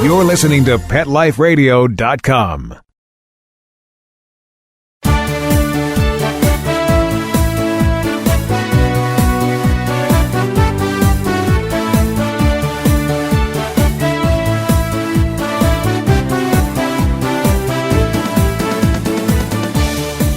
You're listening to PetLifeRadio.com.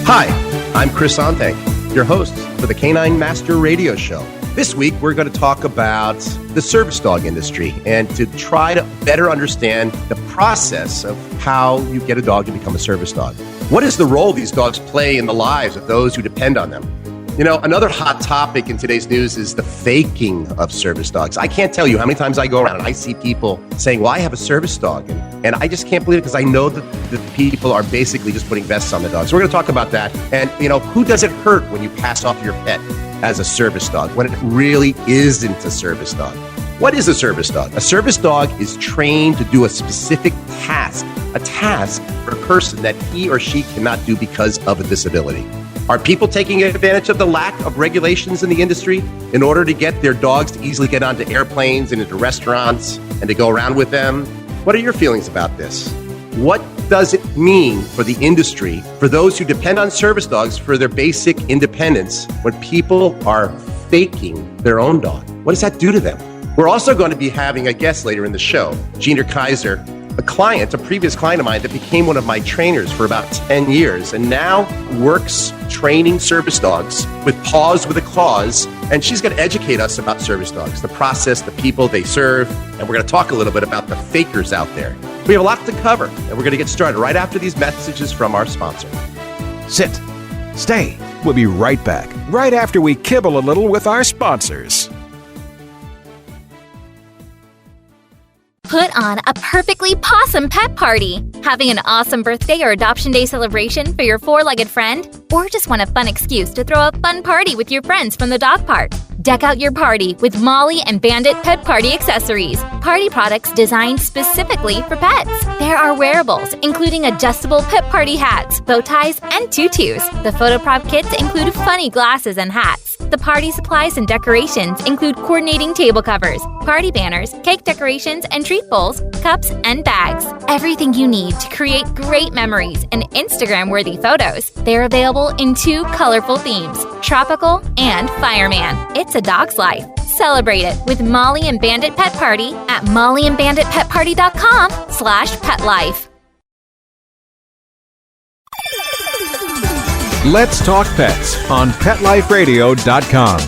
Hi, I'm Chris Onthank, your host for the Canine Master Radio Show. This week, we're going to talk about the service dog industry and to try to better understand the process of how you get a dog to become a service dog. What is the role these dogs play in the lives of those who depend on them? You know, another hot topic in today's news is the faking of service dogs. I can't tell you how many times I go around and I see people saying, well, I have a service dog. And I just can't believe it because I know that the people are basically just putting vests on the dogs. So we're going to talk about that. And, you know, who does it hurt when you pass off your pet as a service dog when it really isn't a service dog? What is a service dog? A service dog is trained to do a specific task, a task for a person that he or she cannot do because of a disability. Are people taking advantage of the lack of regulations in the industry in order to get their dogs to easily get onto airplanes and into restaurants and to go around with them? What are your feelings about this? What does it mean for the industry, for those who depend on service dogs for their basic independence, when people are faking their own dog? What does that do to them? We're also going to be having a guest later in the show, Gina Kaiser, a previous client of mine that became one of my trainers for about 10 years and now works training service dogs with Paws with a Clause. And she's going to educate us about service dogs, the process, the people they serve. And we're going to talk a little bit about the fakers out there. We have a lot to cover, and we're going to get started right after these messages from our sponsor. Sit. Stay. We'll be right back, right after we kibble a little with our sponsors. Put on a perfectly pawsome pet party. Having an awesome birthday or adoption day celebration for your four-legged friend? Or just want a fun excuse to throw a fun party with your friends from the dog park? Deck out your party with Molly and Bandit Pet Party accessories. Party products designed specifically for pets. There are wearables, including adjustable pet party hats, bow ties, and tutus. The photo prop kits include funny glasses and hats. The party supplies and decorations include coordinating table covers, party banners, cake decorations, and treat bowls, cups, and bags. Everything you need to create great memories and Instagram-worthy photos. They're available in 2 colorful themes, tropical and fireman. It's a dog's life. Celebrate it with Molly and Bandit Pet Party at mollyandbanditpetparty.com/petlife. Let's talk pets on PetLifeRadio.com.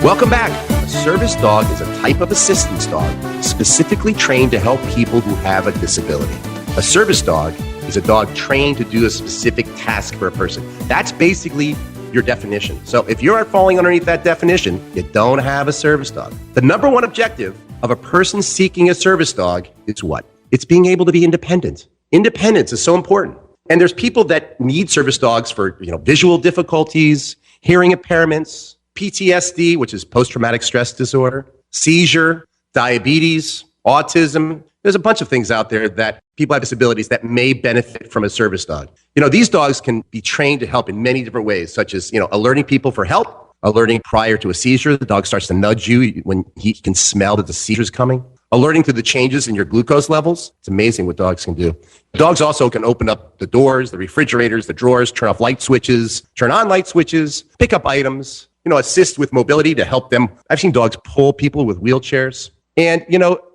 Welcome back. A service dog is a type of assistance dog specifically trained to help people who have a disability. A service dog is a dog trained to do a specific task for a person. That's basically your definition. So if you aren't falling underneath that definition, you don't have a service dog. The number one objective of a person seeking a service dog is what? It's being able to be independent. Independence is so important. And there's people that need service dogs for, visual difficulties, hearing impairments, PTSD, which is post-traumatic stress disorder, seizure, diabetes, autism. There's a bunch of things out there that people have disabilities that may benefit from a service dog. These dogs can be trained to help in many different ways, such as, alerting people for help, alerting prior to a seizure. The dog starts to nudge you when he can smell that the seizure is coming, alerting to the changes in your glucose levels. It's amazing what dogs can do. Dogs also can open up the doors, the refrigerators, the drawers, turn off light switches, turn on light switches, pick up items, assist with mobility to help them. I've seen dogs pull people with wheelchairs. And,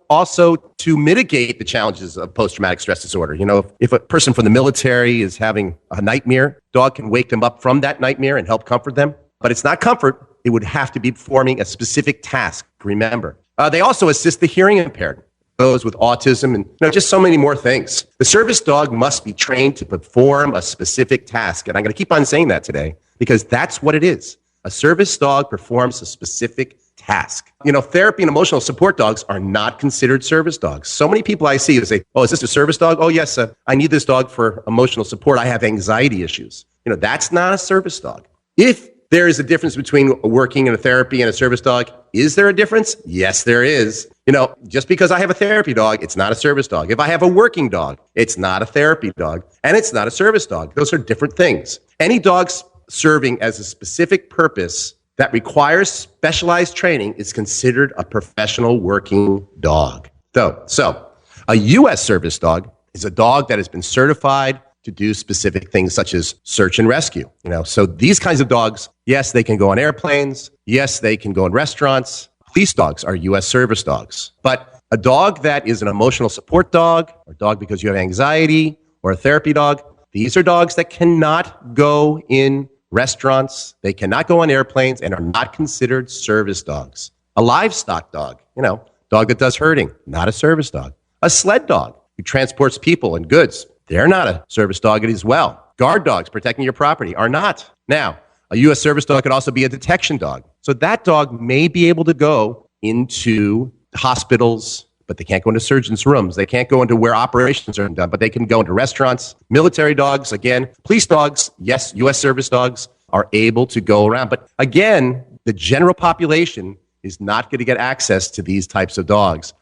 also to mitigate the challenges of post-traumatic stress disorder. If a person from the military is having a nightmare, dog can wake them up from that nightmare and help comfort them. But it's not comfort. It would have to be performing a specific task, remember. They also assist the hearing impaired, those with autism, and just so many more things. The service dog must be trained to perform a specific task. And I'm going to keep on saying that today because that's what it is. A service dog performs a specific task. Therapy and emotional support dogs are not considered service dogs. So many people I see who say, oh, is this a service dog? Oh, yes, I need this dog for emotional support. I have anxiety issues. That's not a service dog. If there is a difference between working in a therapy and a service dog, is there a difference? Yes, there is. Just because I have a therapy dog, it's not a service dog. If I have a working dog, it's not a therapy dog, and it's not a service dog. Those are different things. Any dog's serving as a specific purpose that requires specialized training is considered a professional working dog. So a U.S. service dog is a dog that has been certified to do specific things such as search and rescue. So these kinds of dogs, yes, they can go on airplanes. Yes, they can go in restaurants. Police dogs are U.S. service dogs. But a dog that is an emotional support dog, or a dog because you have anxiety, or a therapy dog, these are dogs that cannot go in restaurants. They cannot go on airplanes and are not considered service dogs. A livestock dog, dog that does herding, not a service dog. A sled dog who transports people and goods, they're not a service dog as well. Guard dogs protecting your property are not. Now, a U.S. service dog could also be a detection dog. So that dog may be able to go into hospitals, but they can't go into surgeons' rooms. They can't go into where operations are done, but they can go into restaurants. Military dogs, again, police dogs, yes, U.S. service dogs are able to go around. But again, the general population is not going to get access to these types of dogs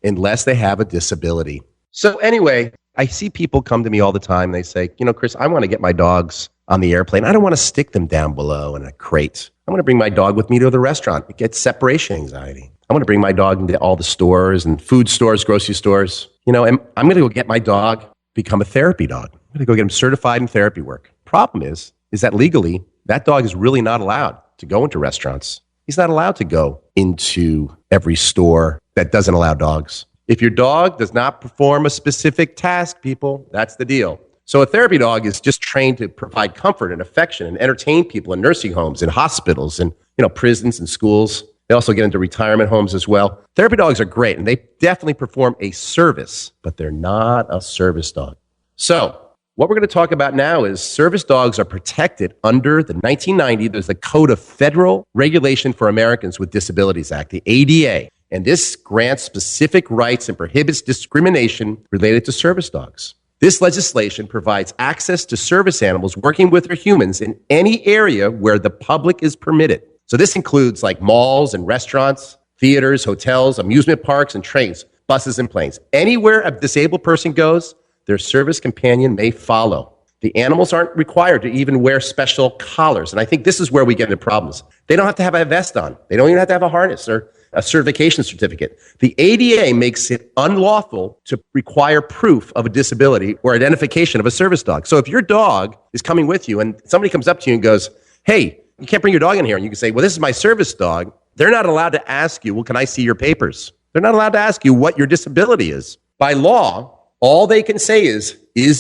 unless they have a disability. So anyway, I see people come to me all the time. They say, Chris, I want to get my dogs on the airplane. I don't want to stick them down below in a crate. I want to bring my dog with me to the restaurant. It gets separation anxiety. I want to bring my dog into all the stores and food stores, grocery stores. And I'm going to go get my dog, become a therapy dog. I'm going to go get him certified in therapy work. Problem is that legally, that dog is really not allowed to go into restaurants. He's not allowed to go into every store that doesn't allow dogs. If your dog does not perform a specific task, people, that's the deal. So a therapy dog is just trained to provide comfort and affection and entertain people in nursing homes and hospitals and, prisons and schools. They also get into retirement homes as well. Therapy dogs are great, and they definitely perform a service, but they're not a service dog. So what we're going to talk about now is service dogs are protected under the 1990, there's the Code of Federal Regulation for Americans with Disabilities Act, the ADA. And this grants specific rights and prohibits discrimination related to service dogs. This legislation provides access to service animals working with their humans in any area where the public is permitted. So this includes like malls and restaurants, theaters, hotels, amusement parks, and trains, buses and planes. Anywhere a disabled person goes, their service companion may follow. The animals aren't required to even wear special collars. And I think this is where we get into problems. They don't have to have a vest on. They don't even have to have a harness or a certification certificate. The ADA makes it unlawful to require proof of a disability or identification of a service dog. So if your dog is coming with you and somebody comes up to you and goes, hey, you can't bring your dog in here. And you can say, well, this is my service dog. They're not allowed to ask you, well, can I see your papers? They're not allowed to ask you what your disability is. By law, all they can say is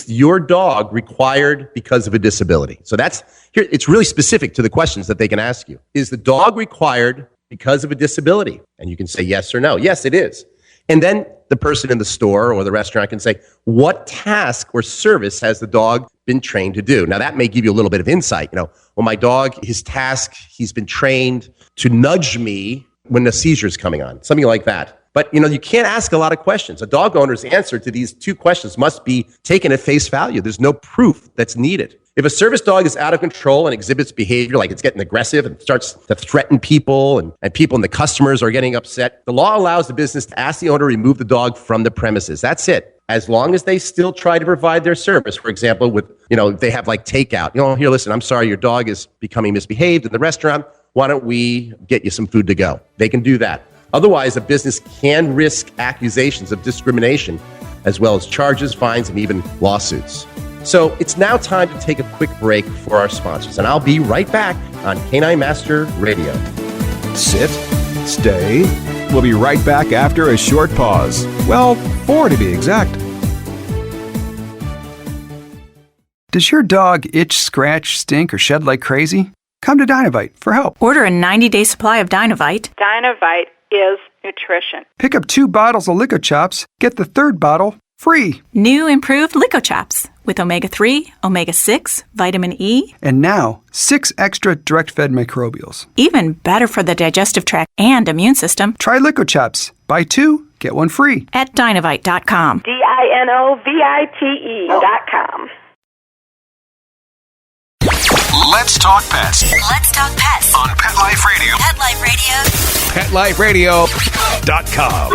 your dog required because of a disability? So that's here. It's really specific to the questions that they can ask you. Is the dog required because of a disability? And you can say yes or no. Yes, it is. And then the person in the store or the restaurant can say, what task or service has the dog been trained to do? Now, that may give you a little bit of insight. Well, my dog, his task, he's been trained to nudge me when a seizure is coming on, something like that. But, you can't ask a lot of questions. A dog owner's answer to these two questions must be taken at face value. There's no proof that's needed. If a service dog is out of control and exhibits behavior like it's getting aggressive and starts to threaten people and people and the customers are getting upset, the law allows the business to ask the owner to remove the dog from the premises. That's it. As long as they still try to provide their service. For example, with, they have like takeout. Here, listen, I'm sorry, your dog is becoming misbehaved in the restaurant. Why don't we get you some food to go? They can do that. Otherwise, a business can risk accusations of discrimination, as well as charges, fines, and even lawsuits. So it's now time to take a quick break for our sponsors, and I'll be right back on Canine Master Radio. Sit, stay. We'll be right back after a short pause. Well, 4 to be exact. Does your dog itch, scratch, stink, or shed like crazy? Come to Dynovite for help. Order a 90-day supply of Dynovite. Dynovite is nutrition. Pick up 2 bottles of Lico Chops. Get the 3rd bottle free. New improved Lico Chops with omega-3, omega-6, vitamin E. And now, 6 extra direct-fed microbials. Even better for the digestive tract and immune system. Try Lico Chops. Buy 2, get 1 free. At Dynovite.com. DINOVITE.com. Let's talk pets. Let's talk pets On Pet Life Radio. Pet Life Radio. PetLifeRadio.com.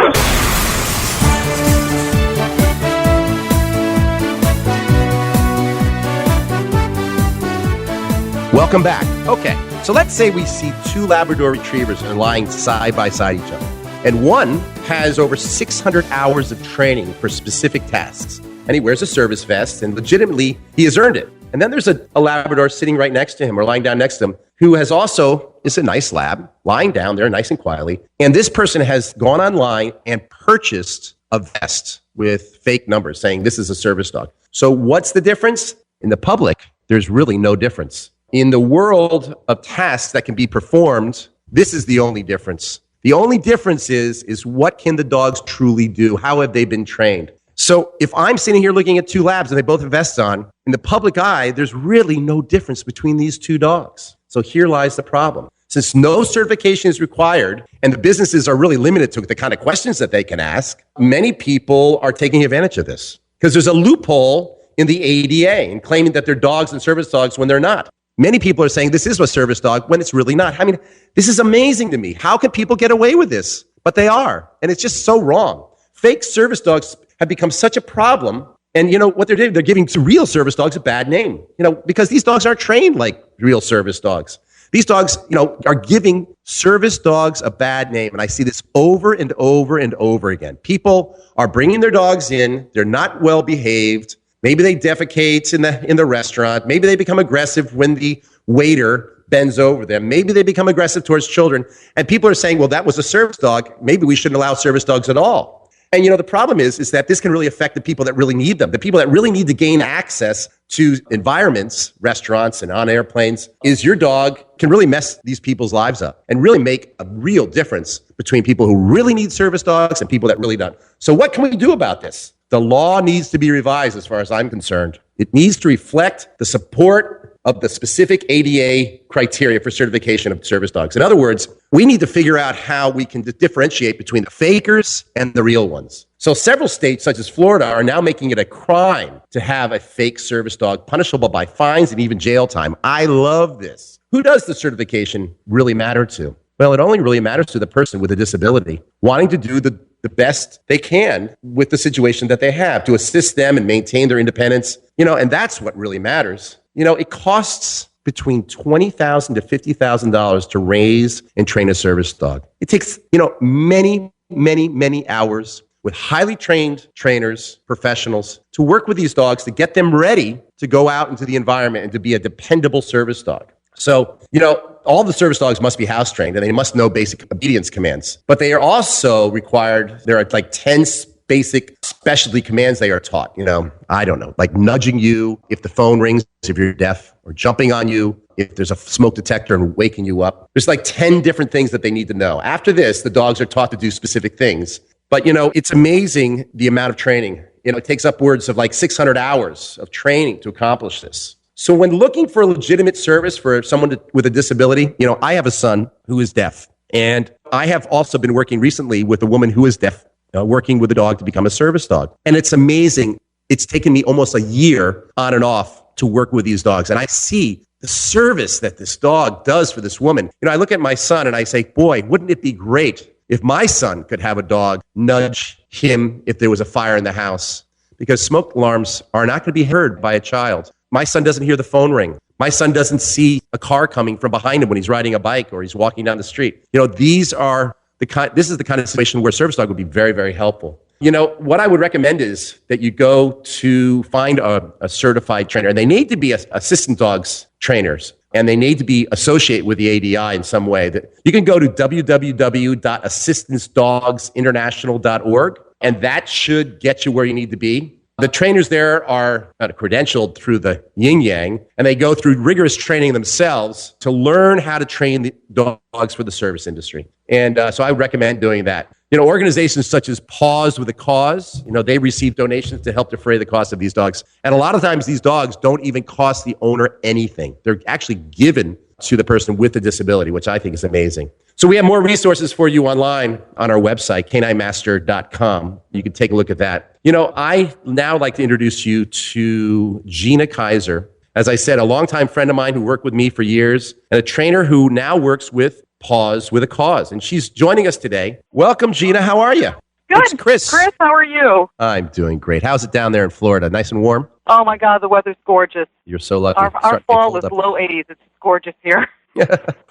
Welcome back. Okay, so let's say we see two Labrador retrievers and lying side by side each other. And one has over 600 hours of training for specific tasks. And he wears a service vest, and legitimately, he has earned it. And then there's a Labrador sitting right next to him or lying down next to him who is a nice lab, lying down there nice and quietly. And this person has gone online and purchased a vest with fake numbers saying this is a service dog. So what's the difference? In the public, there's really no difference. In the world of tasks that can be performed, this is the only difference. The only difference is what can the dogs truly do? How have they been trained? So if I'm sitting here looking at two labs and they both have vests on, in the public eye, there's really no difference between these two dogs. So here lies the problem. Since no certification is required and the businesses are really limited to the kind of questions that they can ask, many people are taking advantage of this because there's a loophole in the ADA and claiming that they're dogs and service dogs when they're not. Many people are saying this is a service dog when it's really not. I mean, this is amazing to me. How can people get away with this? But they are. And it's just so wrong. Fake service dogs have become such a problem. And you know what they're doing? They're giving real service dogs a bad name, because these dogs aren't trained like real service dogs. These dogs, are giving service dogs a bad name. And I see this over and over and over again. People are bringing their dogs in. They're not well behaved. Maybe they defecate in the restaurant. Maybe they become aggressive when the waiter bends over them. Maybe they become aggressive towards children. And people are saying, well, that was a service dog. Maybe we shouldn't allow service dogs at all. And, the problem is that this can really affect the people that really need them. The people that really need to gain access to environments, restaurants, and on airplanes, is your dog can really mess these people's lives up and really make a real difference between people who really need service dogs and people that really don't. So what can we do about this? The law needs to be revised as far as I'm concerned. It needs to reflect the support of the specific ADA criteria for certification of service dogs. In other words, we need to figure out how we can differentiate between the fakers and the real ones. So several states, such as Florida, are now making it a crime to have a fake service dog, punishable by fines and even jail time. I love this. Who does the certification really matter to? Well, it only really matters to the person with a disability wanting to do the best they can with the situation that they have to assist them and maintain their independence, and that's what really matters. It costs between $20,000 to $50,000 to raise and train a service dog. It takes, many, many, many hours with highly trained trainers, professionals, to work with these dogs to get them ready to go out into the environment and to be a dependable service dog. So, all the service dogs must be house trained and they must know basic obedience commands, but they are also required. There are like 10 basic specialty commands they are taught. I don't know, like nudging you if the phone rings, if you're deaf, or jumping on you if there's a smoke detector and waking you up. There's like 10 different things that they need to know. After this, the dogs are taught to do specific things. But, it's amazing the amount of training. It takes upwards of like 600 hours of training to accomplish this. So when looking for a legitimate service for someone with a disability, I have a son who is deaf. And I have also been working recently with a woman who is deaf, working with a dog to become a service dog. And it's amazing. It's taken me almost a year on and off to work with these dogs. And I see the service that this dog does for this woman. I look at my son and I say, boy, wouldn't it be great if my son could have a dog nudge him if there was a fire in the house? Because smoke alarms are not going to be heard by a child. My son doesn't hear the phone ring. My son doesn't see a car coming from behind him when he's riding a bike or he's walking down the street. This is the kind of situation where service dog would be very, very helpful. What I would recommend is that you go to find a certified trainer, and they need to be assistant dogs trainers, and they need to be associated with the ADI in some way. That you can go to www.assistancedogsinternational.org, and that should get you where you need to be. The trainers there are credentialed through the yin yang, and they go through rigorous training themselves to learn how to train the dogs for the service industry. And so I recommend doing that. Organizations such as Paws with a Cause, they receive donations to help defray the cost of these dogs. And a lot of times these dogs don't even cost the owner anything. They're actually given to the person with the disability, which I think is amazing. So we have more resources for you online on our website, caninemaster.com. You can take a look at that. I now like to introduce you to Gina Kaiser. As I said, a longtime friend of mine who worked with me for years and a trainer who now works with Paws with a Cause. And she's joining us today. Welcome, Gina. How are you? Good. It's Chris. Chris, how are you? I'm doing great. How's it down there in Florida? Nice and warm? Oh, my God, the weather's gorgeous. You're so lucky. Our It's starting to get fall cold is up. low 80s. It's gorgeous here.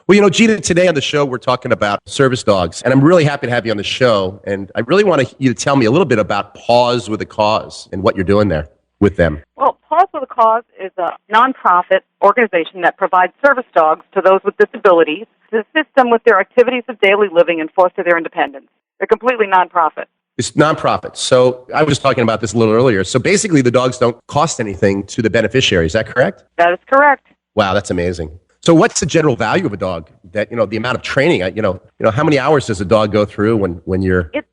Well, Gina, today on the show, we're talking about service dogs, and I'm really happy to have you on the show. And I really want you to tell me a little bit about Paws with a Cause and what you're doing there with them. Well, Paws with a Cause is a nonprofit organization that provides service dogs to those with disabilities to assist them with their activities of daily living and foster their independence. They're completely nonprofit. It's nonprofit. So I was talking about this a little earlier. So basically, the dogs don't cost anything to the beneficiary. Is that correct? That is correct. Wow, that's amazing. So what's the general value of a dog? That, the amount of training, how many hours does a dog go through when you're... It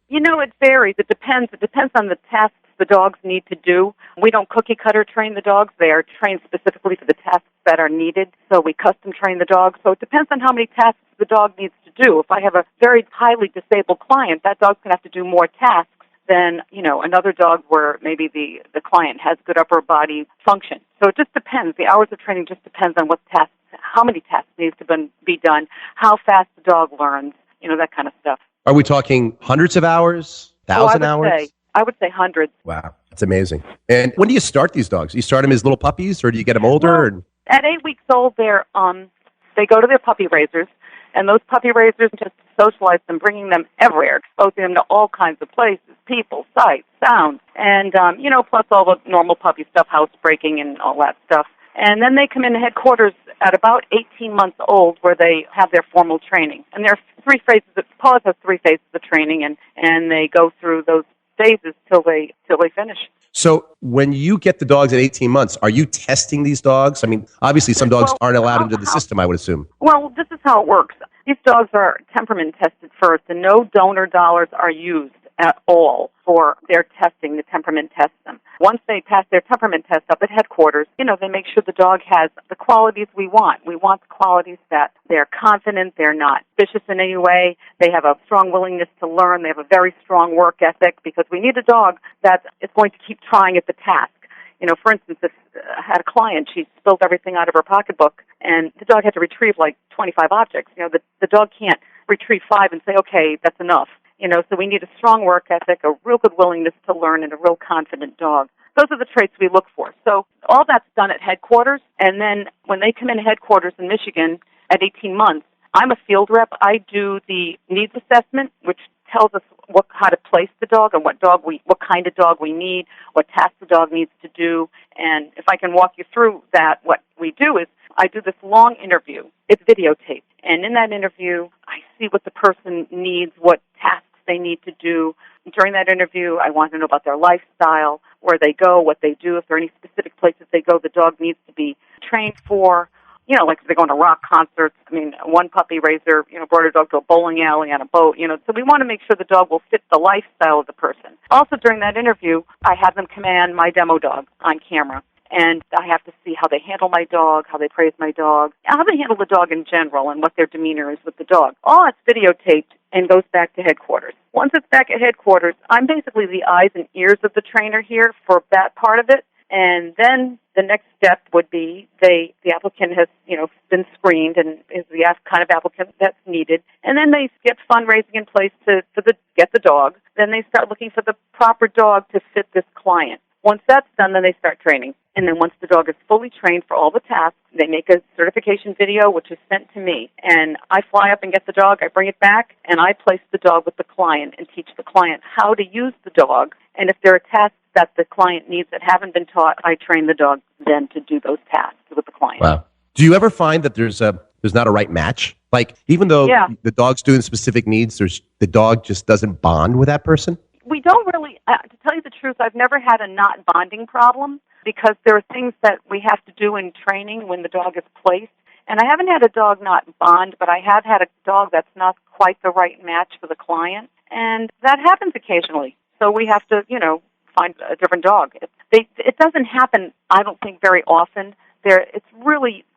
varies. It depends. It depends on the tasks the dogs need to do. We don't cookie cutter train the dogs. They are trained specifically for the tasks that are needed. So we custom train the dogs. So it depends on how many tasks the dog needs to do. If I have a very highly disabled client, that dog's going to have to do more tasks than, another dog where maybe the client has good upper body function. So it just depends. The hours of training just depends on what tasks, how many tasks needs to be done, how fast the dog learns, that kind of stuff. Are we talking hundreds of hours, 1,000 hours? I would say hundreds. Wow, that's amazing. And when do you start these dogs? Do you start them as little puppies, or do you get them older? Well, at 8 weeks old, they go to their puppy raisers, and those puppy raisers just socialize them, bringing them everywhere, exposing them to all kinds of places, people, sights, sounds, and, plus all the normal puppy stuff, housebreaking and all that stuff. And then they come into headquarters at about 18 months old where they have their formal training. And there are three phases. Paws has 3 phases of training, and they go through those phases till they finish. So when you get the dogs at 18 months, are you testing these dogs? I mean, obviously some dogs aren't allowed into the system, I would assume. Well, this is how it works. These dogs are temperament tested first, and no donor dollars are used at all for their testing. The temperament tests them. Once they pass their temperament test up at headquarters, they make sure the dog has the qualities we want. We want the qualities that they're confident, they're not vicious in any way, they have a strong willingness to learn, they have a very strong work ethic, because we need a dog that is going to keep trying at the task. For instance, if I had a client, she spilled everything out of her pocketbook, and the dog had to retrieve like 25 objects. The dog can't retrieve 5 and say, okay, that's enough. So we need a strong work ethic, a real good willingness to learn, and a real confident dog. Those are the traits we look for. So all that's done at headquarters, and then when they come into headquarters in Michigan at 18 months, I'm a field rep. I do the needs assessment, which tells us how to place the dog and what kind of dog we need, what tasks the dog needs to do. And if I can walk you through that, what we do is I do this long interview. It's videotaped. And in that interview, I see what the person needs, what tasks they need to do. During that interview, I want to know about their lifestyle, where they go, what they do, if there are any specific places they go the dog needs to be trained for. Like if they're going to rock concerts. I mean, one puppy raiser, brought her dog to a bowling alley on a boat, So we want to make sure the dog will fit the lifestyle of the person. Also, during that interview, I have them command my demo dog on camera. And I have to see how they handle my dog, how they praise my dog, how they handle the dog in general, and what their demeanor is with the dog. All that's videotaped and goes back to headquarters. Once it's back at headquarters, I'm basically the eyes and ears of the trainer here for that part of it. And then the next step would be the applicant has, been screened and is the kind of applicant that's needed. And then they get fundraising in place to get the dog. Then they start looking for the proper dog to fit this client. Once that's done, then they start training. And then once the dog is fully trained for all the tasks, they make a certification video, which is sent to me. And I fly up and get the dog, I bring it back, and I place the dog with the client and teach the client how to use the dog. And if there are tasks that the client needs that haven't been taught, I train the dog then to do those tasks with the client. Wow. Do you ever find that there's not a right match? Like, even though the dog's doing specific needs, the dog just doesn't bond with that person? We don't really, to tell you the truth, I've never had a not bonding problem, because there are things that we have to do in training when the dog is placed. And I haven't had a dog not bond, but I have had a dog that's not quite the right match for the client. And that happens occasionally. So we have to, find a different dog. It doesn't happen, I don't think, very often. It's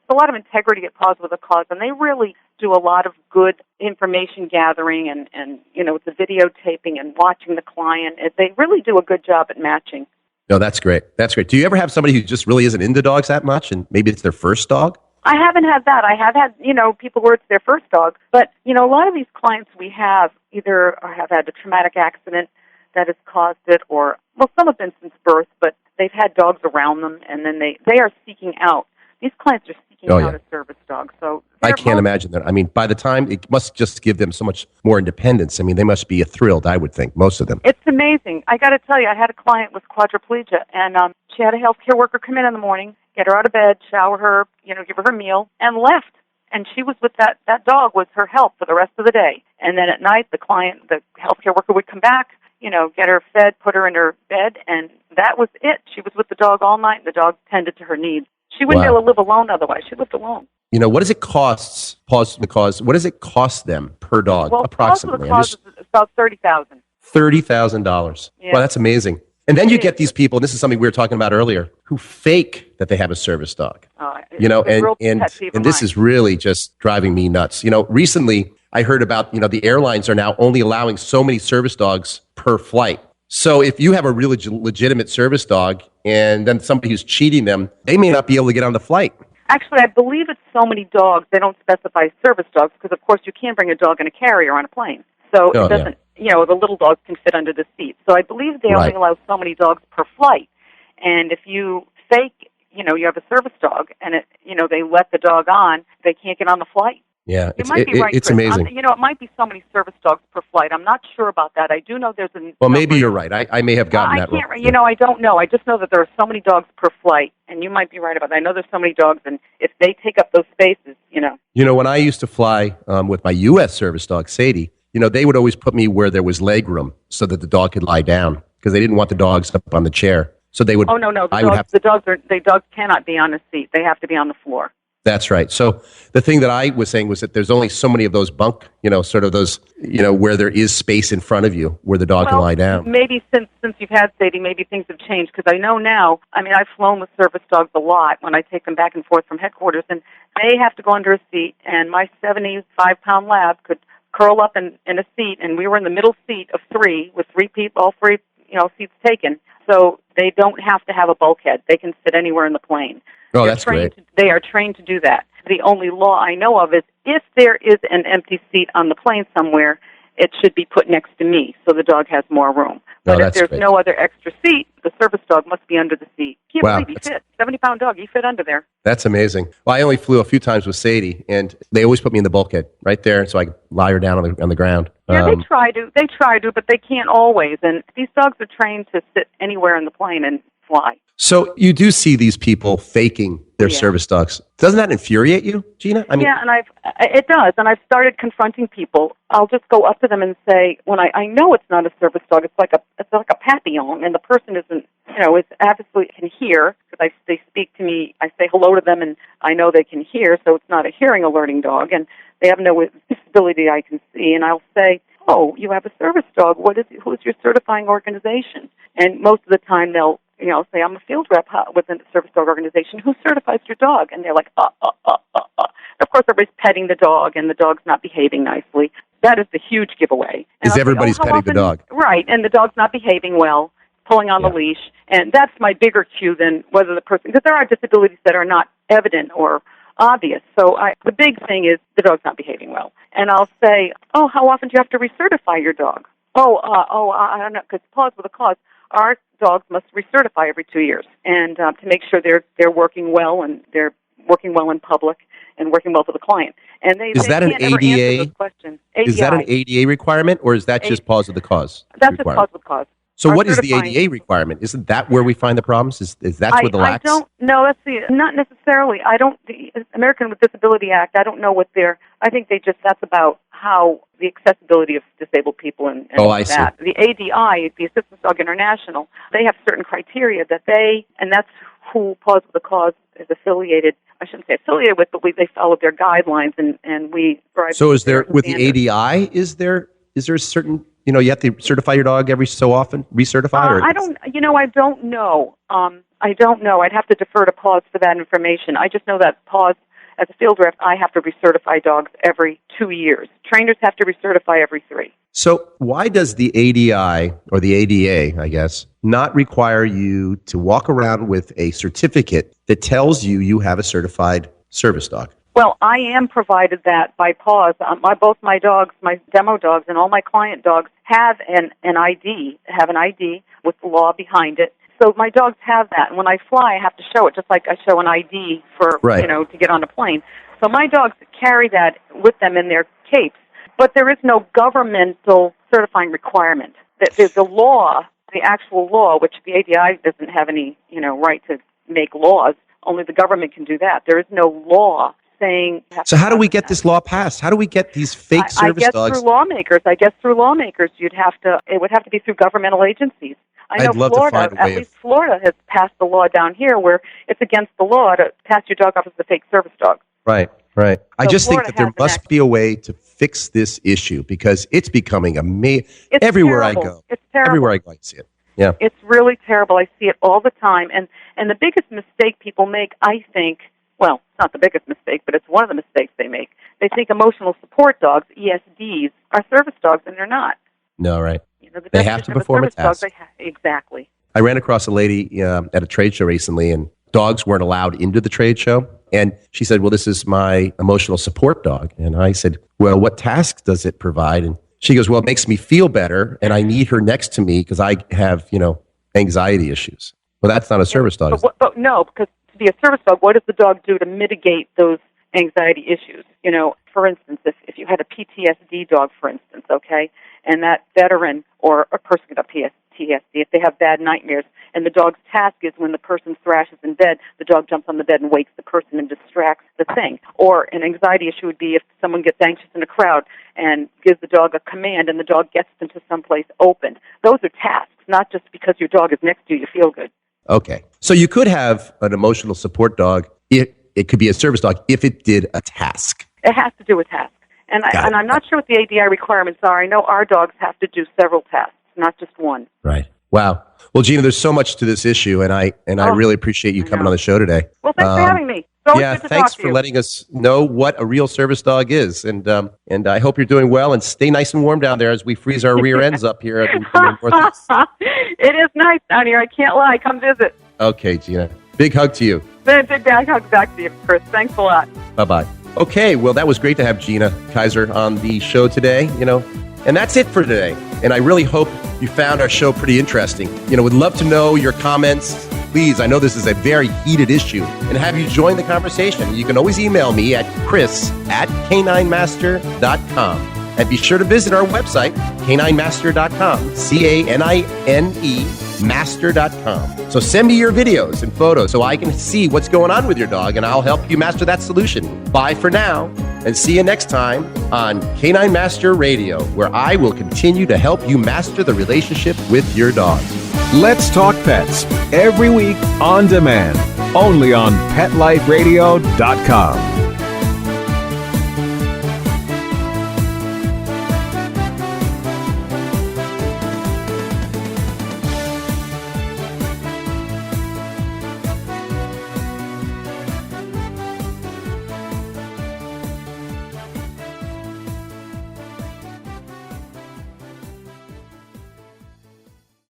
a lot of integrity at Paws with a Cause, and they really do a lot of good information gathering and it's the videotaping and watching the client. They really do a good job at matching. No, that's great. That's great. Do you ever have somebody who just really isn't into dogs that much, and maybe it's their first dog? I haven't had that. I have had, people where it's their first dog. But, a lot of these clients we have either have had a traumatic accident, that has caused it, or, well, some have been since birth, but they've had dogs around them, and then they are seeking out. These clients are seeking out a service dog. So I can't imagine that. I mean, by the time, it must just give them so much more independence. I mean, they must be thrilled, I would think, most of them. It's amazing. I got to tell you, I had a client with quadriplegia, and she had a healthcare worker come in the morning, get her out of bed, shower her, give her her meal, and left. And she was with that dog was her help for the rest of the day. And then at night, the healthcare worker would come back, get her fed, put her in her bed, and that was it. She was with the dog all night, and the dog tended to her needs. She wouldn't be able to live alone otherwise. She lived alone. What does it cost, pause the cause, what does it cost them per dog, approximately? Well, the cost is about $30,000. $30,000. Yeah. Well, that's amazing. And then you get these people, and this is something we were talking about earlier, who fake that they have a service dog. And this is really just driving me nuts. Recently I heard about, the airlines are now only allowing so many service dogs per flight. So if you have a really legitimate service dog and then somebody who's cheating them, they may not be able to get on the flight. Actually, I believe it's so many dogs. They don't specify service dogs because, of course, you can't bring a dog in a carrier on a plane. So it doesn't, the little dogs can fit under the seat. So I believe they only allow so many dogs per flight. And if you fake, you have a service dog and they let the dog on, they can't get on the flight. Yeah, you might be right, it's Chris. amazing. It might be so many service dogs per flight. I'm not sure about that. I do know there's a... Well, maybe you're right. I may have gotten that wrong. I don't know. I just know that there are so many dogs per flight, and you might be right about that. I know there's so many dogs, and if they take up those spaces, when I used to fly with my U.S. service dog, Sadie, they would always put me where there was leg room so that the dog could lie down because they didn't want the dogs up on the chair. So they would... Oh, no. The dogs cannot be on the seat. They have to be on the floor. That's right. So the thing that I was saying was that there's only so many of those bunk, sort of those, where there is space in front of you where the dog can lie down. Maybe since you've had Sadie, maybe things have changed because I know now, I've flown with service dogs a lot when I take them back and forth from headquarters, and they have to go under a seat, and my 75-pound lab could curl up in a seat, and we were in the middle seat of three with three people, all three, seats taken. So they don't have to have a bulkhead. They can sit anywhere in the plane. Oh, that's great. They are trained to do that. The only law I know of is if there is an empty seat on the plane somewhere, it should be put next to me so the dog has more room. But if there's no other extra seat, the service dog must be under the seat. Can't believe he fit. 70-pound dog, he fit under there. That's amazing. Well, I only flew a few times with Sadie, and they always put me in the bulkhead right there so I could lie her down on the ground. Yeah, they try to, but they can't always. And these dogs are trained to sit anywhere in the plane and fly. So you do see these people faking their service dogs. Doesn't that infuriate you, Gina? Yeah, and it does. And I've started confronting people. I'll just go up to them and say, when I know it's not a service dog, it's like a papillon, and the person isn't, is obviously can hear because they speak to me. I say hello to them, and I know they can hear, so it's not a hearing alerting dog, and they have no disability I can see. And I'll say, "Oh, you have a service dog. Who's your certifying organization?" And most of the time they'll say, I'm a field rep within the service dog organization. Who certifies your dog? And they're like, Of course, everybody's petting the dog, and the dog's not behaving nicely. That is the huge giveaway. And everybody's petting the dog. Right, and the dog's not behaving well, pulling on the leash. And that's my bigger cue than whether the person, because there are disabilities that are not evident or obvious. So the big thing is the dog's not behaving well. And I'll say, how often do you have to recertify your dog? I don't know, because pause with a cause. Our dogs must recertify every 2 years, and to make sure they're working well and they're working well in public and working well for the client. And is that an ADA? Is that an ADA requirement, or is that just pause of the cause? That's just pause of cause. So what is the ADA requirement? Isn't that where we find the problems? Is that where the lacks? I don't know. Not necessarily. The American with Disability Act, I don't know what I think that's about how the accessibility of disabled people and I see. The ADI, the Assistance Dog International, they have certain criteria and that's who Pause with the Cause is affiliated. I shouldn't say affiliated with, but they follow their guidelines and we. So is there, with the ADI, is there a certain, you have to certify your dog every so often, recertify? I don't know. I don't know. I'd have to defer to Pause for that information. I just know that Pause, as a field rep, I have to recertify dogs every 2 years. Trainers have to recertify every 3. So why does the ADI, or the ADA, I guess, not require you to walk around with a certificate that tells you have a certified service dog? Well, I am provided that by PAWS. Both my dogs, my demo dogs, and all my client dogs have an ID, with the law behind it. So my dogs have that, and when I fly, I have to show it, just like I show an ID for, to get on a plane. So my dogs carry that with them in their capes, but there is no governmental certifying requirement. There's the law, the actual law, which the ADI doesn't have any, right to make laws. Only the government can do that. There is no law saying. So how do we get this law passed? How do we get these fake service dogs? I guess through lawmakers. It would have to be through governmental agencies. I know Florida, at least Florida has passed a law down here where it's against the law to pass your dog off as a fake service dog. Right. So I just think that there must be a way to fix this issue because it's becoming everywhere terrible. I go. It's terrible. Everywhere I go, I see it. Yeah. It's really terrible. I see it all the time. And the biggest mistake people make, I think, well, it's not the biggest mistake, but it's one of the mistakes they make. They think emotional support dogs, ESDs, are service dogs, and they're not. No, right. They have to perform a task. Exactly. I ran across a lady at a trade show recently, and dogs weren't allowed into the trade show. And she said, well, this is my emotional support dog. And I said, well, what tasks does it provide? And she goes, well, it makes me feel better, and I need her next to me because I have, anxiety issues. Well, that's not a service dog. But no, because to be a service dog, what does the dog do to mitigate those anxiety issues? For instance, if you had a PTSD dog, for instance, okay, and that veteran or a person with a PTSD, if they have bad nightmares, and the dog's task is when the person thrashes in bed, the dog jumps on the bed and wakes the person and distracts the thing. Or an anxiety issue would be if someone gets anxious in a crowd and gives the dog a command and the dog gets them to someplace open. Those are tasks, not just because your dog is next to you feel good. Okay. So you could have an emotional support dog. It could be a service dog if it did a task. It has to do with tasks. And I'm not sure what the ADI requirements are. I know our dogs have to do several tasks, not just one. Right. Wow. Well, Gina, there's so much to this issue, and I really appreciate you coming on the show today. Well, thanks for having me. Thanks for letting us know what a real service dog is, and I hope you're doing well. And stay nice and warm down there as we freeze our rear ends up here in the Northeast. It is nice down here. I can't lie. Come visit. Okay, Gina. Big hug to you. Big hug back to you, Chris. Thanks a lot. Bye-bye. Okay, well, that was great to have Gina Kaiser on the show today, And that's it for today. And I really hope you found our show pretty interesting. Would love to know your comments. Please, I know this is a very heated issue, and have you join the conversation. You can always email me at chris@caninemaster.com. And be sure to visit our website, caninemaster.com, CANINE master.com. So send me your videos and photos so I can see what's going on with your dog, and I'll help you master that solution. Bye for now, and see you next time on Canine Master Radio, where I will continue to help you master the relationship with your dog. Let's Talk Pets, every week on demand, only on PetLifeRadio.com.